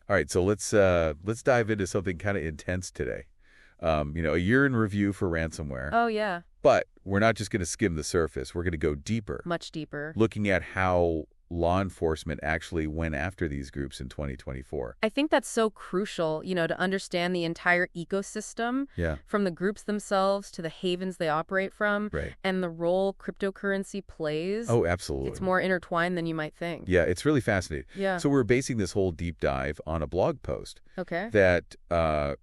All right, so let's dive into something kind of intense today. A year in review for ransomware. Oh, yeah. But we're not just going to skim the surface. We're going to go deeper, Much deeper. looking at how law enforcement actually went after these groups in 2024. I think that's so crucial, to understand the entire ecosystem, Yeah, from the groups themselves to the havens they operate from, right. and the role cryptocurrency plays. Oh, absolutely. It's more intertwined than you might think. Yeah, it's really fascinating. Yeah. So we're basing this whole deep dive on a blog post Okay. that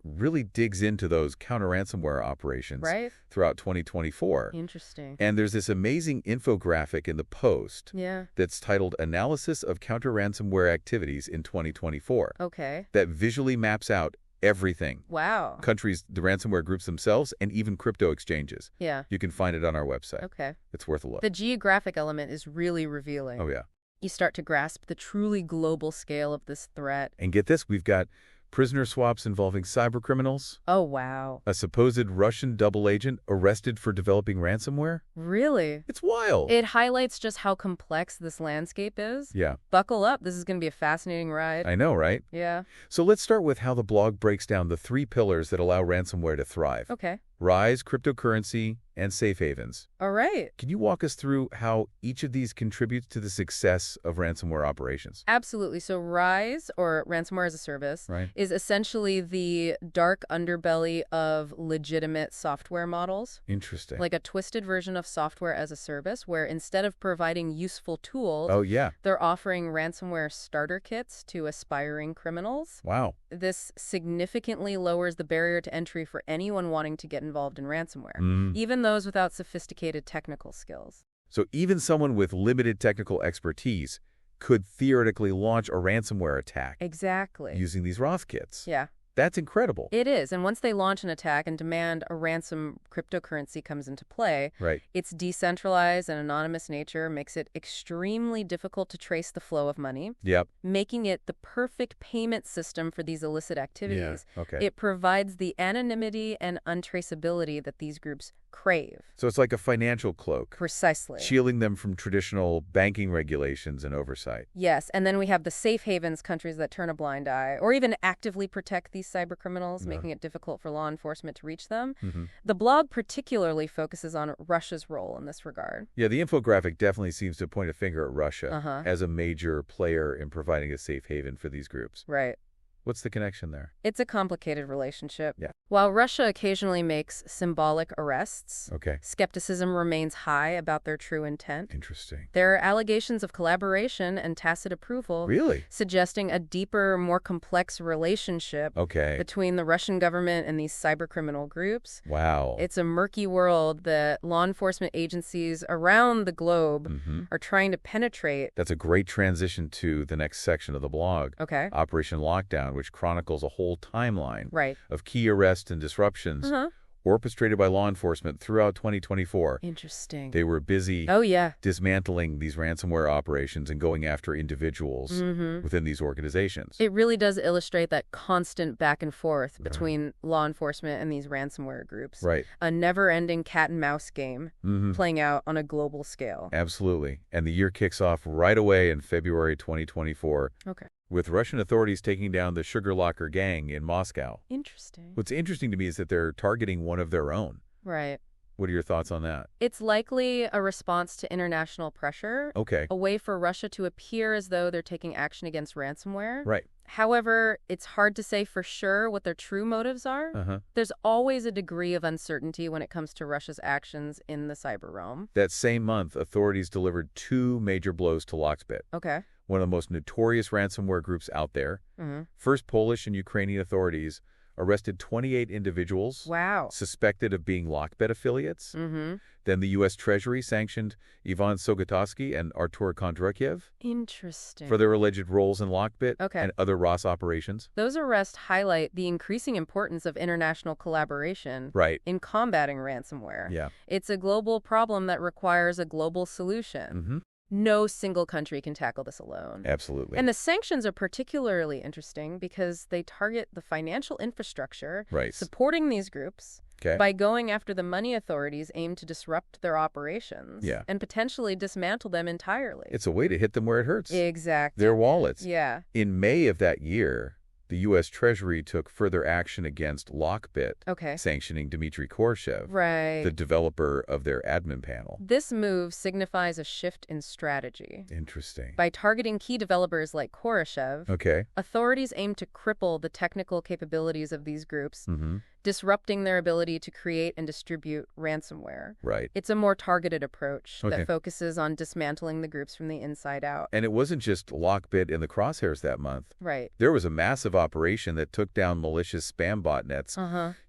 really digs into those counter-ransomware operations Right? throughout 2024. Interesting. And there's this amazing infographic in the post Yeah. that's titled Analysis of Counter-Ransomware Activities in 2024 Okay. that visually maps out everything. Wow. Countries, the ransomware groups themselves, and even crypto exchanges. Yeah. You can find it on our website. Okay. It's worth a look. The geographic element is really revealing. Oh, yeah. You start to grasp the truly global scale of this threat. And get this, we've got prisoner swaps involving cybercriminals, Oh, wow. a supposed Russian double agent arrested for developing ransomware. Really? It's wild. It highlights just how complex this landscape is. Yeah, Buckle up. This is going to be a fascinating ride. I know, right? Yeah. So let's start with how the blog breaks down the 3 pillars that allow ransomware to thrive. Okay. Rise, cryptocurrency, and safe havens. All right. Can you walk us through how each of these contributes to the success of ransomware operations? Absolutely. So RISE, or Ransomware as a Service, Right. is essentially the dark underbelly of legitimate software models. Interesting. Like a twisted version of software as a service, where instead of providing useful tools, Oh, yeah. they're offering ransomware starter kits to aspiring criminals. Wow. This significantly lowers the barrier to entry for anyone wanting to get involved in ransomware, Mm. even those without sophisticated technical skills. So even someone with limited technical expertise could theoretically launch a ransomware attack Exactly. using these Roth kits. Yeah. That's incredible. It is, and once they launch an attack and demand a ransom, cryptocurrency comes into play. Right. Its decentralized and anonymous nature makes it extremely difficult to trace the flow of money, Yep. making it the perfect payment system for these illicit activities. Yeah. Okay. It provides the anonymity and untraceability that these groups crave. So it's like a financial cloak, Precisely. shielding them from traditional banking regulations and oversight. Yes, and then we have the safe havens, countries that turn a blind eye or even actively protect these cybercriminals, Yeah. making it difficult for law enforcement to reach them. Mm-hmm. The blog particularly focuses on Russia's role in this regard. Yeah, the infographic definitely seems to point a finger at Russia Uh-huh. as a major player in providing a safe haven for these groups. Right. What's the connection there? It's a complicated relationship. Yeah. While Russia occasionally makes symbolic arrests, Okay. skepticism remains high about their true intent. Interesting. There are allegations of collaboration and tacit approval, Really? suggesting a deeper, more complex relationship Okay. between the Russian government and these cybercriminal groups. Wow. It's a murky world that law enforcement agencies around the globe Mm-hmm. are trying to penetrate. That's a great transition to the next section of the blog, Okay. Operation Lockdown, which chronicles a whole timeline Right. of key arrests and disruptions Uh-huh. orchestrated by law enforcement throughout 2024. Interesting. They were busy Oh, yeah. dismantling these ransomware operations and going after individuals Mm-hmm. within these organizations. It really does illustrate that constant back and forth between law enforcement and these ransomware groups. Right. A never-ending cat-and-mouse game Mm-hmm. playing out on a global scale. Absolutely. And the year kicks off right away in February 2024 Okay. with Russian authorities taking down the Sugar Locker gang in Moscow. Interesting. What's interesting to me is that they're targeting one of their own. Right. What are your thoughts on that? It's likely a response to international pressure, Okay. a way for Russia to appear as though they're taking action against ransomware. Right. However, it's hard to say for sure what their true motives are. Uh-huh. There's always a degree of uncertainty when it comes to Russia's actions in the cyber realm. That same month, authorities delivered 2 major blows to Locksbit, Okay. one of the most notorious ransomware groups out there. Mm-hmm. First, Polish and Ukrainian authorities arrested 28 individuals Wow. suspected of being Lockbit affiliates. Mm-hmm. Then the U.S. Treasury sanctioned Ivan Sogotovsky and Artur Kondratyev Interesting. for their alleged roles in Lockbit Okay. and other ROS operations. Those arrests highlight the increasing importance of international collaboration Right. in combating ransomware. Yeah. It's a global problem that requires a global solution. Mm-hmm. No single country can tackle this alone. Absolutely. And the sanctions are particularly interesting because they target the financial infrastructure Right. supporting these groups Okay. by going after the money authorities aim to disrupt their operations Yeah. and potentially dismantle them entirely. It's a way to hit them where it hurts. Exactly. Their wallets. Yeah. In May of that year, the U.S. Treasury took further action against Lockbit, Okay. sanctioning Dmitry Korshev, Right. the developer of their admin panel. This move signifies a shift in strategy. Interesting. By targeting key developers like Koroshev, Okay. authorities aim to cripple the technical capabilities of these groups, Mm-hmm. disrupting their ability to create and distribute ransomware. Right. It's a more targeted approach Okay. that focuses on dismantling the groups from the inside out. And it wasn't just Lockbit in the crosshairs that month. Right. There was a massive operation that took down malicious spam botnets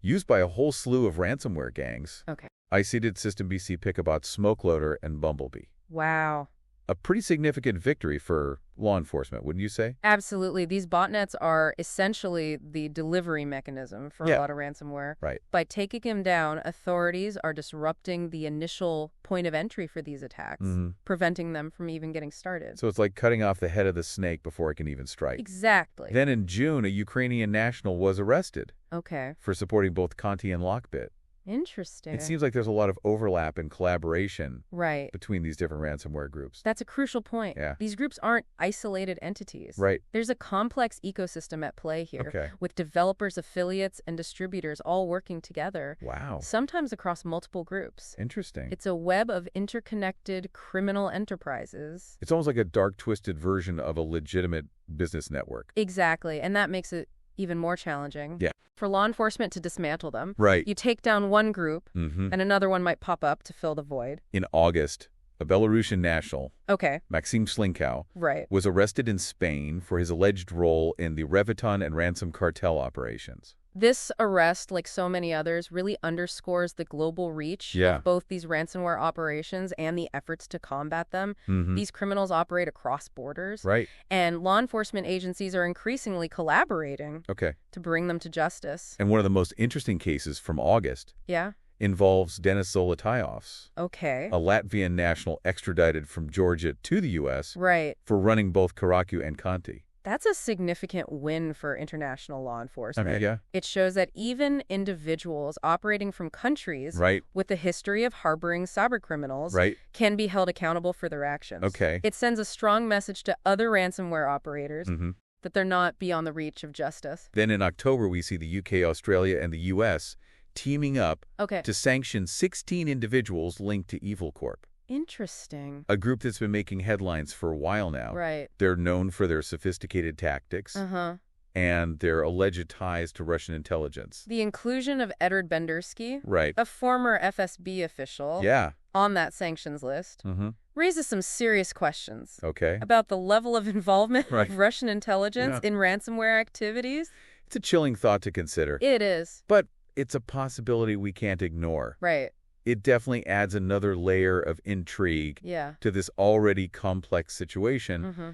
used by a whole slew of ransomware gangs. Okay. I seeded System BC Pickabot, Smokeloader, and Bumblebee. Wow. A pretty significant victory for law enforcement, wouldn't you say? Absolutely. These botnets are essentially the delivery mechanism for a lot of ransomware. Right. By taking them down, authorities are disrupting the initial point of entry for these attacks, preventing them from even getting started. So it's like cutting off the head of the snake before it can even strike. Exactly. Then in June, a Ukrainian national was arrested Okay. for supporting both Conti and Lockbit. Interesting. It seems like there's a lot of overlap and collaboration Right. between these different ransomware groups. That's a crucial point. Yeah. These groups aren't isolated entities. Right. There's a complex ecosystem at play here, Okay. with developers, affiliates, and distributors all working together, Wow. sometimes across multiple groups. Interesting. It's a web of interconnected criminal enterprises. It's almost like a dark, twisted version of a legitimate business network. Exactly, and that makes it even more challenging. Yeah. For law enforcement to dismantle them, Right. you take down one group, Mm-hmm. and another one might pop up to fill the void. In August, a Belarusian national, Okay, Maxim Slinkow, right. was arrested in Spain for his alleged role in the Reviton and ransom cartel operations. This arrest, like so many others, really underscores the global reach Yeah. of both these ransomware operations and the efforts to combat them. Mm-hmm. These criminals operate across borders, Right. and law enforcement agencies are increasingly collaborating Okay. to bring them to justice. And one of the most interesting cases from August Yeah? involves Denis Zolotyovs, Okay. a Latvian national extradited from Georgia to the U.S. Right. for running both Karaku and Conti. That's a significant win for international law enforcement. Okay, yeah. It shows that even individuals operating from countries Right. with a history of harboring cybercriminals Right. can be held accountable for their actions. Okay. It sends a strong message to other ransomware operators Mm-hmm. that they're not beyond the reach of justice. Then in October, we see the UK, Australia, and the U.S. teaming up Okay. to sanction 16 individuals linked to Evil Corp, Interesting. a group that's been making headlines for a while now. Right. They're known for their sophisticated tactics Uh-huh. and their alleged ties to Russian intelligence. The inclusion of Edward Bendersky, Right. a former FSB official, Yeah. on that sanctions list, Mm-hmm. raises some serious questions Okay. about the level of involvement Right. of Russian intelligence Yeah. in ransomware activities. It's a chilling thought to consider, It is. but it's a possibility we can't ignore. Right. It definitely adds another layer of intrigue Yeah. to this already complex situation. Mm-hmm.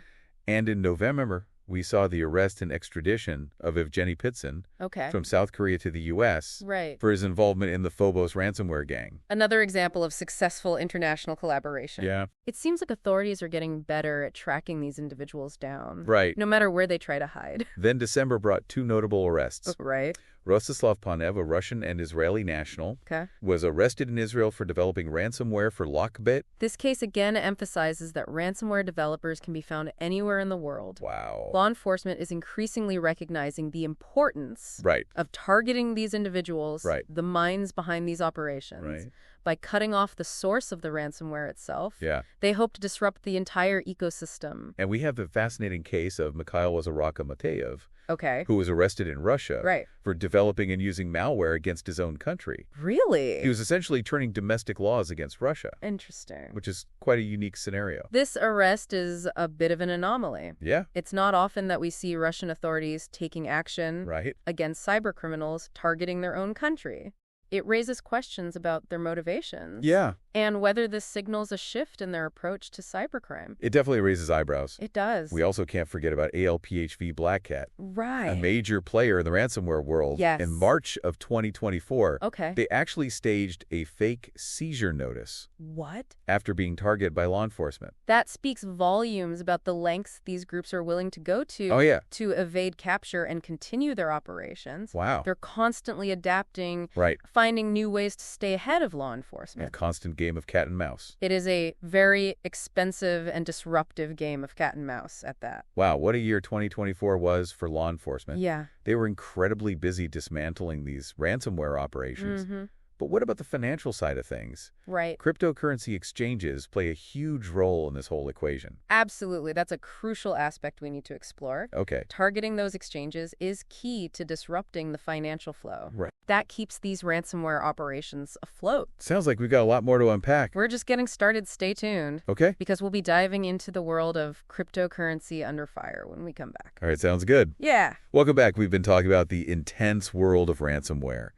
And in November, we saw the arrest and extradition of Evgeny Pitsin Okay. from South Korea to the U.S. Right. for his involvement in the Phobos ransomware gang. Another example of successful international collaboration. Yeah. It seems like authorities are getting better at tracking these individuals down. Right. No matter where they try to hide. Then December brought two notable arrests. Right. Rostislav Panev, a Russian and Israeli national, Okay. was arrested in Israel for developing ransomware for Lockbit. This case again emphasizes that ransomware developers can be found anywhere in the world. Wow. Law enforcement is increasingly recognizing the importance Right. of targeting these individuals, Right. the minds behind these operations. Right. By cutting off the source of the ransomware itself, Yeah. they hope to disrupt the entire ecosystem. And we have the fascinating case of Mikhail Wazaraka Mateyev, Okay. who was arrested in Russia Right. for developing and using malware against his own country. Really? He was essentially turning domestic laws against Russia, Interesting. which is quite a unique scenario. This arrest is a bit of an anomaly. Yeah, It's not often that we see Russian authorities taking action right. against cybercriminals targeting their own country. It raises questions about their motivations. Yeah, And whether this signals a shift in their approach to cybercrime. it definitely raises eyebrows. It does. We also can't forget about ALPHV Black Cat, Right. a major player in the ransomware world. Yes. In March of 2024, Okay. they actually staged a fake seizure notice What? after being targeted by law enforcement. That speaks volumes about the lengths these groups are willing to go to Oh, yeah. to evade capture and continue their operations. Wow. They're constantly adapting, Right. finding new ways to stay ahead of law enforcement. A constant game of cat and mouse. It is a very expensive and disruptive game of cat and mouse at that. Wow, what a year 2024 was for law enforcement. Yeah. They were incredibly busy dismantling these ransomware operations. Mm-hmm. But what about the financial side of things? Right. Cryptocurrency exchanges play a huge role in this whole equation. Absolutely. That's a crucial aspect we need to explore. Okay. Targeting those exchanges is key to disrupting the financial flow. Right. That keeps these ransomware operations afloat. Sounds like we've got a lot more to unpack. We're just getting started. Stay tuned. Okay. Because we'll be diving into the world of cryptocurrency under fire when we come back. All right, sounds good. Yeah. Welcome back. We've been talking about the intense world of ransomware.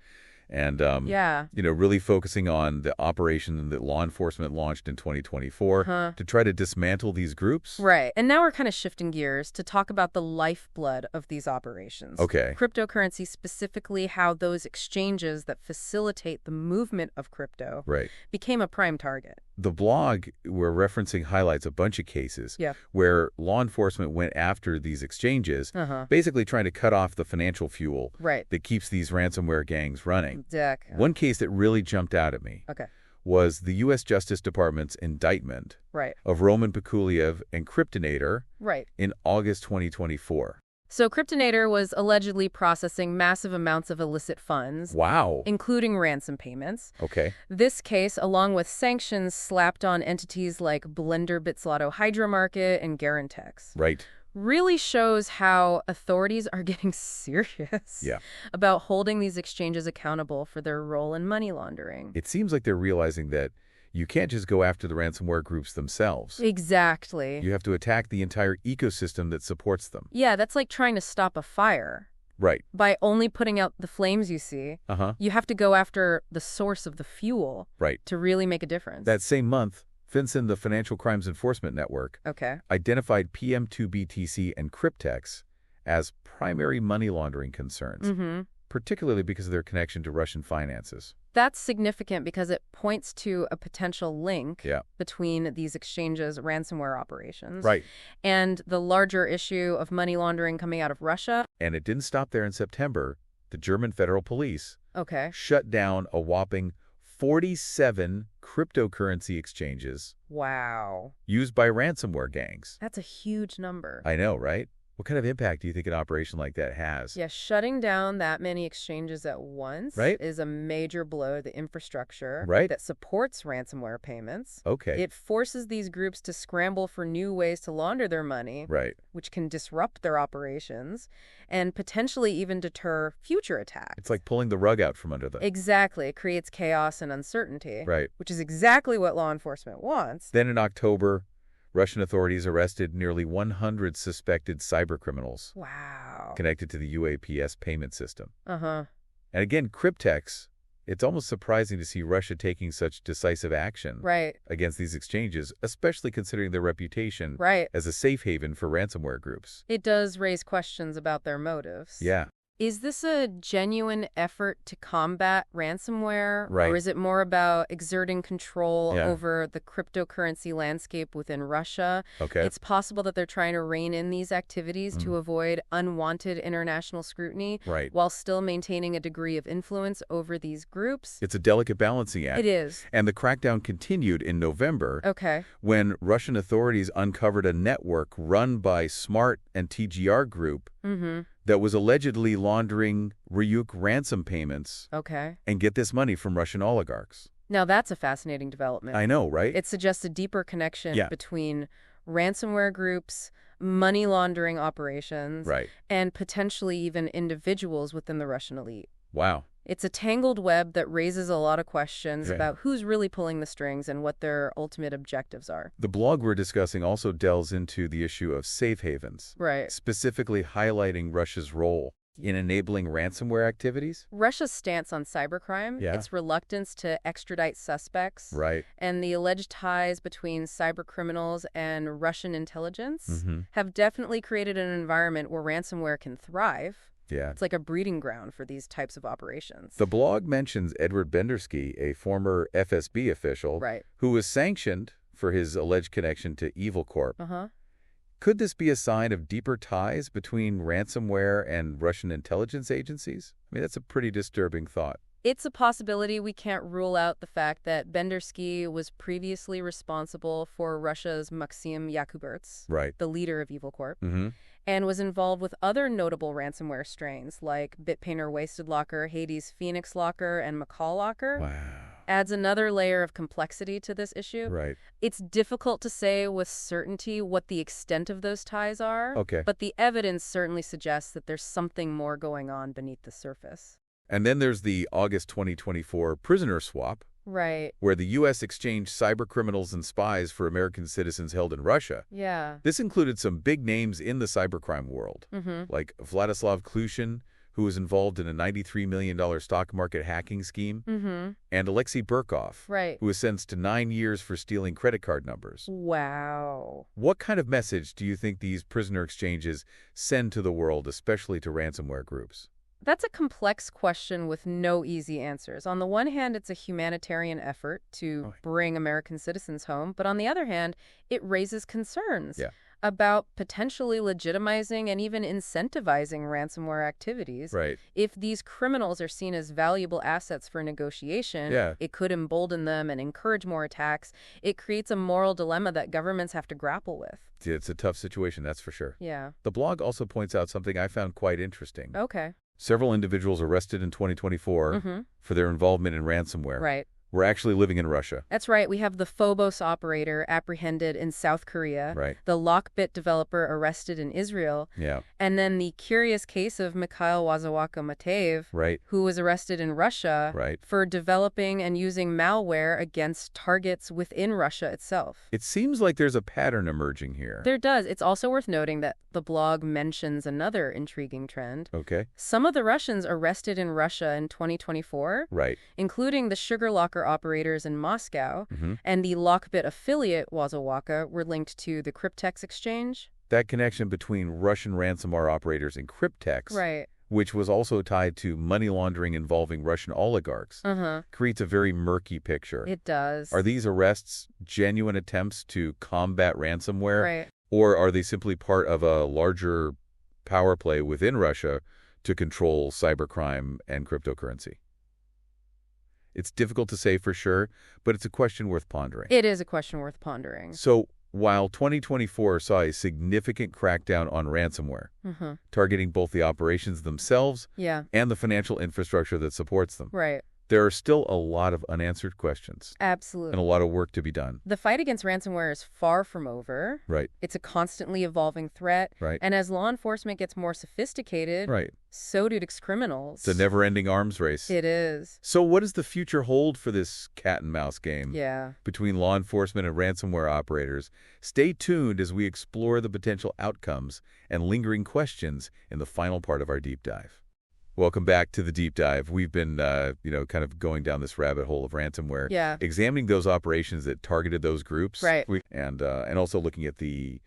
And, really focusing on the operation that law enforcement launched in 2024 to try to dismantle these groups. Right. And now we're kind of shifting gears to talk about the lifeblood of these operations. Okay. Cryptocurrency, specifically how those exchanges that facilitate the movement of crypto became a prime target. The blog we're referencing highlights a bunch of cases where law enforcement went after these exchanges, basically trying to cut off the financial fuel that keeps these ransomware gangs running. One case that really jumped out at me was the U.S. Justice Department's indictment of Roman Pikulev and Kryptonator in August 2024. So Kryptonator was allegedly processing massive amounts of illicit funds. Wow. Including ransom payments. Okay. This case, along with sanctions slapped on entities like Blender, Bitslotto, Hydra Market, and Garantex. Right. Really shows how authorities are getting serious about holding these exchanges accountable for their role in money laundering. It seems like they're realizing that you can't just go after the ransomware groups themselves. Exactly. You have to attack the entire ecosystem that supports them. Yeah, that's like trying to stop a fire. Right. By only putting out the flames you see, you have to go after the source of the fuel to really make a difference. That same month, FinCEN, the Financial Crimes Enforcement Network, identified PM2BTC and Cryptex as primary money laundering concerns, particularly because of their connection to Russian finances. That's significant because it points to a potential link between these exchanges' ransomware operations and the larger issue of money laundering coming out of Russia. And it didn't stop there. In September, the German federal police shut down a whopping 47 cryptocurrency exchanges used by ransomware gangs. That's a huge number. I know, right? What kind of impact do you think an operation like that has? Yeah, shutting down that many exchanges at once is a major blow to the infrastructure that supports ransomware payments. It forces these groups to scramble for new ways to launder their money, which can disrupt their operations and potentially even deter future attacks. It's like pulling the rug out from under them. Exactly. It creates chaos and uncertainty, which is exactly what law enforcement wants. Then in October, Russian authorities arrested nearly 100 suspected cybercriminals connected to the UAPS payment system. And again, Cryptex, it's almost surprising to see Russia taking such decisive action against these exchanges, especially considering their reputation as a safe haven for ransomware groups. It does raise questions about their motives. Yeah. Is this a genuine effort to combat ransomware? Or is it more about exerting control over the cryptocurrency landscape within Russia? It's possible that they're trying to rein in these activities to avoid unwanted international scrutiny while still maintaining a degree of influence over these groups. It's a delicate balancing act. It is. And the crackdown continued in November when Russian authorities uncovered a network run by SMART and TGR Group that was allegedly laundering Ryuk ransom payments and get this money from Russian oligarchs. Now that's a fascinating development. I know, right? It suggests a deeper connection between ransomware groups, money laundering operations, and potentially even individuals within the Russian elite. Wow. It's a tangled web that raises a lot of questions about who's really pulling the strings and what their ultimate objectives are. The blog we're discussing also delves into the issue of safe havens, specifically highlighting Russia's role in enabling ransomware activities. Russia's stance on cybercrime, its reluctance to extradite suspects, and the alleged ties between cybercriminals and Russian intelligence have definitely created an environment where ransomware can thrive. Yeah. It's like a breeding ground for these types of operations. The blog mentions Edward Bendersky, a former FSB official, who was sanctioned for his alleged connection to Evil Corp. Could this be a sign of deeper ties between ransomware and Russian intelligence agencies? I mean, that's a pretty disturbing thought. It's a possibility. We can't rule out the fact that Bendersky was previously responsible for Russia's Maxim Yakuberts, the leader of Evil Corp, and was involved with other notable ransomware strains like Bitpainter Wasted Locker, Hades Phoenix Locker, and Macaw Locker. Wow. Adds another layer of complexity to this issue. It's difficult to say with certainty what the extent of those ties are, but the evidence certainly suggests that there's something more going on beneath the surface. And then there's the August 2024 prisoner swap, where the U.S. exchanged cybercriminals and spies for American citizens held in Russia. This included some big names in the cybercrime world, like Vladislav Klushin, who was involved in a $93 million stock market hacking scheme, and Alexei Burkov, who was sentenced to 9 years for stealing credit card numbers. Wow. What kind of message do you think these prisoner exchanges send to the world, especially to ransomware groups? That's a complex question with no easy answers. On the one hand, it's a humanitarian effort to bring American citizens home, but on the other hand, it raises concerns about potentially legitimizing and even incentivizing ransomware activities. If these criminals are seen as valuable assets for negotiation, it could embolden them and encourage more attacks. It creates a moral dilemma that governments have to grapple with. It's a tough situation, that's for sure. The blog also points out something I found quite interesting. Several individuals arrested in 2024 for their involvement in ransomware were actually living in Russia. That's right. We have the Phobos operator apprehended in South Korea, the Lockbit developer arrested in Israel, and then the curious case of Mikhail Wazawaka-Mateev, who was arrested in Russia for developing and using malware against targets within Russia itself. It seems like there's a pattern emerging here. There does. It's also worth noting that the blog mentions another intriguing trend. Some of the Russians arrested in Russia in 2024, including the Sugar Locker operators in Moscow, and the Lockbit affiliate Wazawaka were linked to the Cryptex exchange. That connection between Russian ransomware operators and Cryptex, which was also tied to money laundering involving Russian oligarchs, creates a very murky picture. It does. Are these arrests genuine attempts to combat ransomware, or are they simply part of a larger power play within Russia to control cybercrime and cryptocurrency? It's difficult to say for sure, but it's a question worth pondering. It is a question worth pondering. So, while 2024 saw a significant crackdown on ransomware, targeting both the operations themselves and the financial infrastructure that supports them, there are still a lot of unanswered questions. Absolutely. And a lot of work to be done. The fight against ransomware is far from over. It's a constantly evolving threat. And as law enforcement gets more sophisticated, so do criminals. It's a never-ending arms race. It is. So what does the future hold for this cat-and-mouse game between law enforcement and ransomware operators? Stay tuned as we explore the potential outcomes and lingering questions in the final part of our deep dive. Welcome back to the deep dive. We've been, kind of going down this rabbit hole of ransomware, examining those operations that targeted those groups, and also looking at the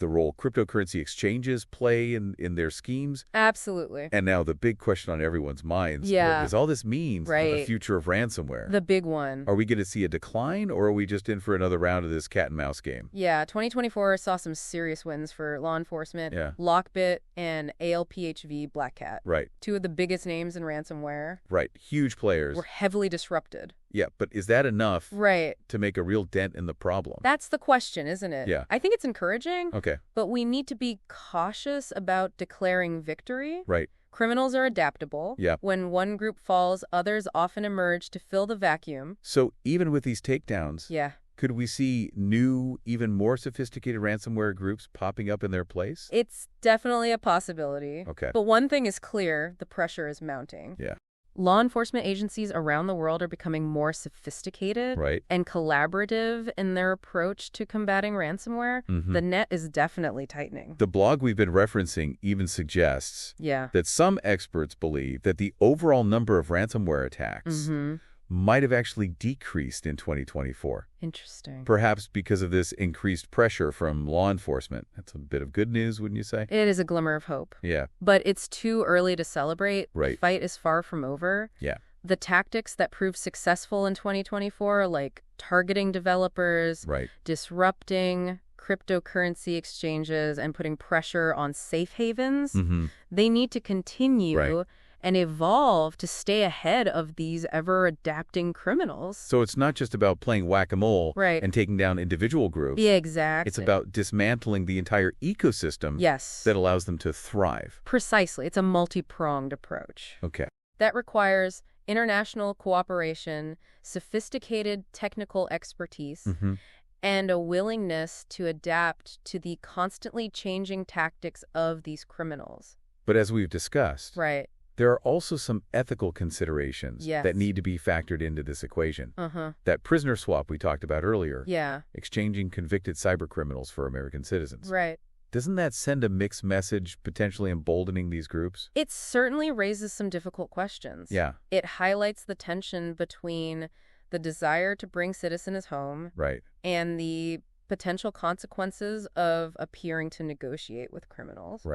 role cryptocurrency exchanges play in their schemes. Absolutely. And now the big question on everyone's minds, what does all this mean for the future of ransomware? The big one. Are we going to see a decline, or are we just in for another round of this cat-and-mouse game? 2024 saw some serious wins for law enforcement. Lockbit and ALPHV Black Cat. Two of the biggest names in ransomware. Huge players. Were heavily disrupted. But is that enough to make a real dent in the problem? That's the question, isn't it? I think it's encouraging, but we need to be cautious about declaring victory. Criminals are adaptable. When one group falls, others often emerge to fill the vacuum. So even with these takedowns, could we see new, even more sophisticated ransomware groups popping up in their place? It's definitely a possibility. But one thing is clear, the pressure is mounting. Law enforcement agencies around the world are becoming more sophisticated and collaborative in their approach to combating ransomware. The net is definitely tightening. The blog we've been referencing even suggests that some experts believe that the overall number of ransomware attacks might have actually decreased in 2024. Interesting. Perhaps because of this increased pressure from law enforcement. That's a bit of good news, wouldn't you say? It is a glimmer of hope. But it's too early to celebrate. The fight is far from over. The tactics that proved successful in 2024, like targeting developers, disrupting cryptocurrency exchanges, and putting pressure on safe havens, they need to continue. and evolve to stay ahead of these ever-adapting criminals. So it's not just about playing whack-a-mole and taking down individual groups. Yeah, exactly. It's about dismantling the entire ecosystem that allows them to thrive. Precisely. It's a multi-pronged approach. Okay. That requires international cooperation, sophisticated technical expertise, and a willingness to adapt to the constantly changing tactics of these criminals. But as we've discussed, there are also some ethical considerations that need to be factored into this equation. That prisoner swap we talked about earlier, exchanging convicted cybercriminals for American citizens. Doesn't that send a mixed message, potentially emboldening these groups? It certainly raises some difficult questions. It highlights the tension between the desire to bring citizens home and the potential consequences of appearing to negotiate with criminals.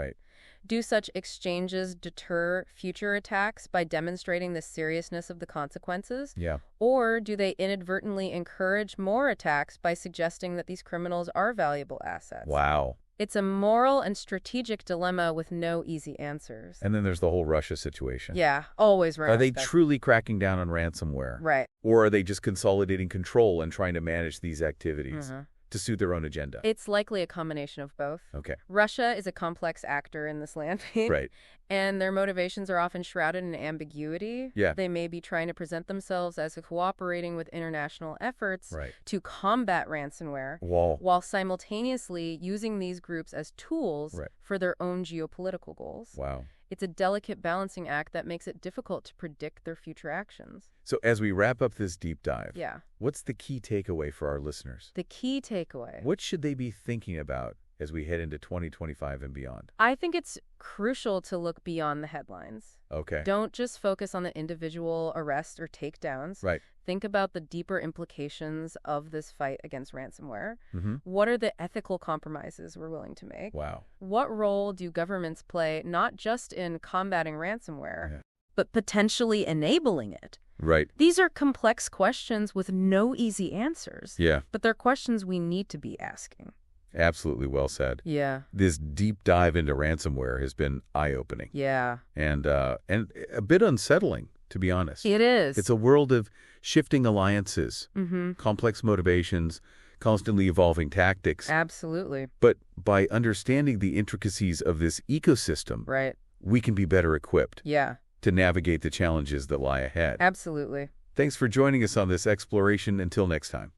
Do such exchanges deter future attacks by demonstrating the seriousness of the consequences? Or do they inadvertently encourage more attacks by suggesting that these criminals are valuable assets? Wow. It's a moral and strategic dilemma with no easy answers. And then there's the whole Russia situation. Yeah, always right. Are they truly cracking down on ransomware? Or are they just consolidating control and trying to manage these activities to suit their own agenda? It's likely a combination of both. Okay. Russia is a complex actor in this landscape. And their motivations are often shrouded in ambiguity. They may be trying to present themselves as cooperating with international efforts to combat ransomware, while simultaneously using these groups as tools for their own geopolitical goals. Wow. It's a delicate balancing act that makes it difficult to predict their future actions. So as we wrap up this deep dive, what's the key takeaway for our listeners? The key takeaway. What should they be thinking about as we head into 2025 and beyond? I think it's crucial to look beyond the headlines. Okay. Don't just focus on the individual arrests or takedowns. Think about the deeper implications of this fight against ransomware. What are the ethical compromises we're willing to make? Wow. What role do governments play not just in combating ransomware, but potentially enabling it? These are complex questions with no easy answers. But they're questions we need to be asking. Absolutely well said. This deep dive into ransomware has been eye-opening. And a bit unsettling, to be honest. It is. It's a world of shifting alliances, complex motivations, constantly evolving tactics. Absolutely. But by understanding the intricacies of this ecosystem, we can be better equipped to navigate the challenges that lie ahead. Absolutely. Thanks for joining us on this exploration. Until next time.